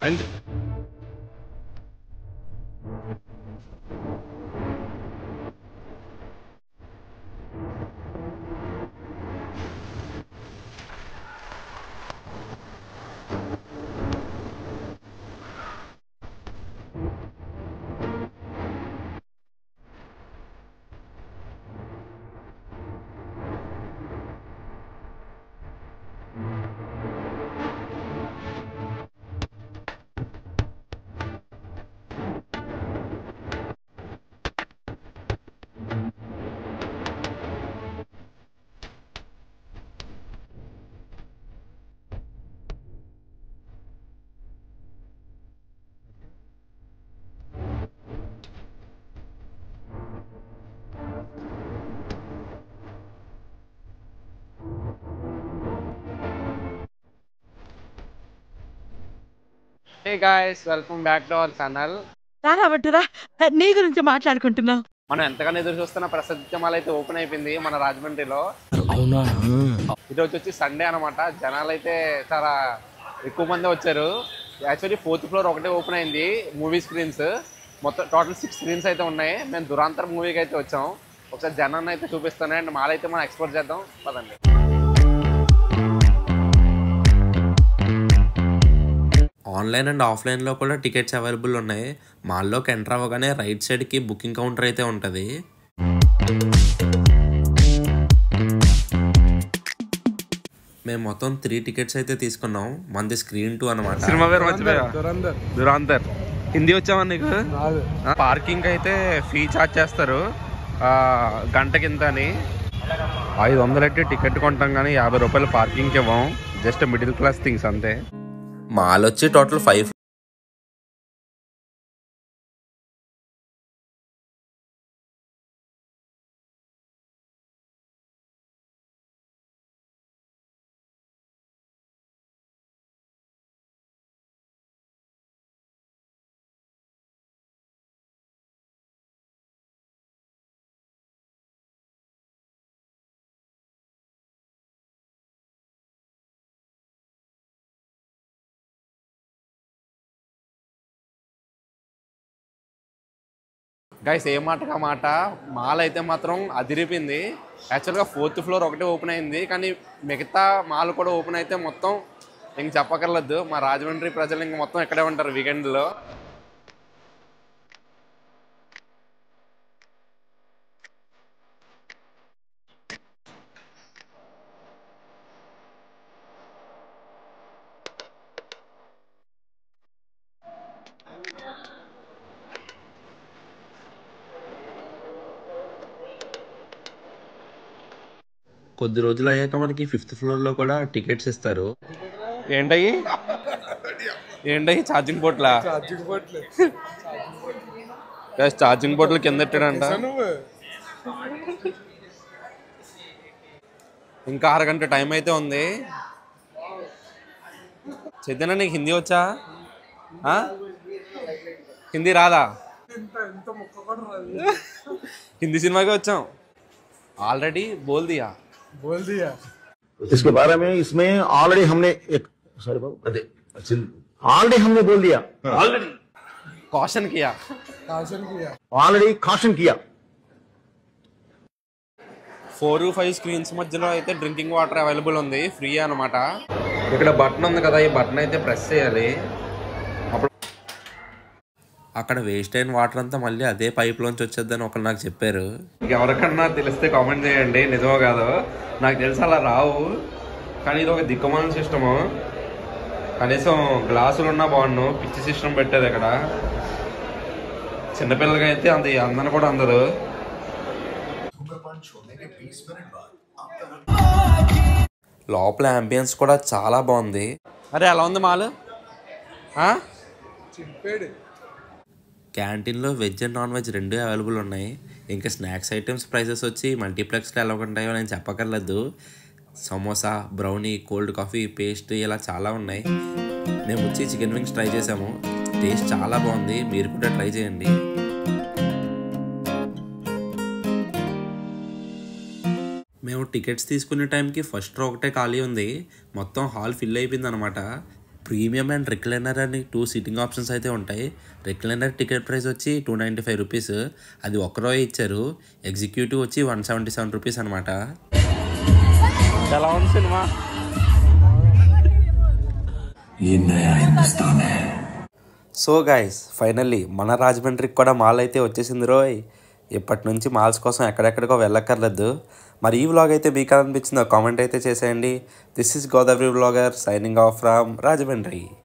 And hey guys, welcome back to our channel. రాబట్టురా నీ గురించి మాట్లాడుకుంటున్నావు. మనం ఎంతగానో ఎదురు చూస్తున్న ప్రసిద్ధ మాల్ అయితే ఓపెన్ అయిపోయింది మన రాజమండ్రిలో. ఈరోజు వచ్చి సండే అనమాట. జనాలు అయితే చాలా ఎక్కువ మంది వచ్చారు. యాక్చువల్లీ 4th ఫ్లోర్ ఒకటే ఓపెన్ అయింది మూవీ స్క్రీన్స్. మొత్తం టోటల్ 6 స్క్రీన్స్ అయితే ఉన్నాయి. మేము దురాంతర్ మూవీకి అయితే వచ్చాం. ఒకసారి జనాన్ని అయితే చూపిస్తాను అండ్ మాల్ అయితే మనం ఎక్స్ప్లోర్ చేద్దాం పదండి. ఆన్లైన్ అండ్ ఆఫ్లైన్లో కూడా టికెట్స్ అవైలబుల్ ఉన్నాయి. మాల్లోకి ఎంటర్ అవ్వగానే రైట్ సైడ్కి బుకింగ్ కౌంటర్ అయితే ఉంటుంది. మేము మొత్తం 3 టికెట్స్ అయితే తీసుకున్నాం. మనది స్క్రీన్ 2 అనమాట. సినిమా పేరు మర్చిపోయా, దురాంతర్. హిందీ వచ్చావా నీకు? పార్కింగ్ అయితే ఫీ ఛార్జ్ చేస్తారు గంటకింత అని. 500 అయితే టికెట్ కొంటాం కానీ 50 రూపాయలు పార్కింగ్కి ఇవ్వం. జస్ట్ మిడిల్ క్లాస్ థింగ్స్ అంతే. మాల్ వచ్చి టోటల్ 5. గైస్ ఏ మాటగా మాట, మాల్ అయితే మాత్రం అదిరిపోయింది. యాక్చువల్గా 4th ఫ్లోర్ ఒకటే ఓపెన్ అయింది కానీ మిగతా మాల్ కూడా ఓపెన్ అయితే మొత్తం ఇంక చెప్పక్కర్లేదు. మా రాజమండ్రి ప్రజలు ఇంక మొత్తం ఇక్కడే ఉంటారు వీకెండ్లో. కొద్ది రోజులు అయ్యాక మనకి 5th ఫ్లోర్లో కూడా టికెట్స్ ఇస్తారు. ఏంటయ్యి ఛార్జింగ్ బోట్లా? ఛార్జింగ్ బోట్లు కింద పెట్టాడంట. ఇంకా 6 గంట టైం అయితే ఉంది. చైతన్య నీకు హిందీ వచ్చా? హిందీ రాదా? హిందీ సినిమాకే వచ్చాం. ऑलरेडी बोल दिया इसके बारे में इसमें ऑलरेडी हमने एक सॉरी बाबू ऑलरेडी हमने बोल दिया ऑलरेडी कॉशन किया ऑलरेडी कॉशन किया 4-5 స్క్రీన్స్ మధ్యలో అయితే డ్రింకింగ్ వాటర్ అవైలబుల్ ఉంది, ఫ్రీ అనమాట. ఇక్కడ బటన్ ఉంది కదా, ఈ బటన్ అయితే ప్రెస్ చేయాలి. అప్పుడు అక్కడ వేస్ట్ అయిన వాటర్ అంతా మళ్ళీ అదే పైప్లోంచి వచ్చేద్దని ఒకరు నాకు చెప్పారు. ఎవరికన్నా తెలిస్తే కామెంట్ చేయండి, నిజమో కాదో. నాకు తెలిసి అలా రావు కానీ ఇది ఒక దిక్కుమాలిన సిస్టము. కనీసం గ్లాసులు ఉన్నా బాగుండు, పిచ్చి సిస్టమ్ పెట్టేది ఇక్కడ. చిన్నపిల్లలకి అయితే అంత అందన కూడా అందదు. లోపల అంబియన్స్ కూడా చాలా బాగుంది. అరే ఎలా ఉంది మాల్? క్యాంటీన్లో veg and non veg 2 available ఉన్నాయి. ఇంకా స్నాక్స్ ఐటమ్స్ ప్రైసెస్ వచ్చి మల్టీప్లెక్స్లో ఎలా ఉంటాయో నేను చెప్పక్కర్లేదు. సమోసా, బ్రౌనీ, కోల్డ్ కాఫీ, పేస్ట్ ఇలా చాలా ఉన్నాయి. మేము వచ్చి చికెన్ వింగ్స్ ట్రై చేసాము. టేస్ట్ చాలా బాగుంది, మీరు కూడా ట్రై చేయండి. మేము టికెట్స్ తీసుకునే టైంకి ఫస్ట్ రో ఒకటే ఖాళీ ఉంది. మొత్తం హాల్ ఫిల్ అయిపోయింది అనమాట. ప్రీమియం అండ్ రిక్లైనర్ అని 2 సిట్టింగ్ ఆప్షన్స్ అయితే ఉంటాయి. రిక్లైనర్ టికెట్ ప్రైస్ వచ్చి 295 రూపీస్, అది ఒక్కరో ఇచ్చారు. ఎగ్జిక్యూటివ్ వచ్చి 177 రూపీస్ అనమాట. ఎలా ఉంది సినిమా? సో గైస్, ఫైనల్లీ మన రాజమండ్రికి కూడా మాల్ అయితే వచ్చేసింది రోయ్. ఇప్పటి నుంచి మాల్స్ కోసం ఎక్కడెక్కడికో వెళ్ళక్కర్లేదు. మరి ఈ వ్లాగ్ అయితే మీకు అనిపించిందో కామెంట్ అయితే చేసేయండి. This is Godavari vlogger signing off from Rajahmundry.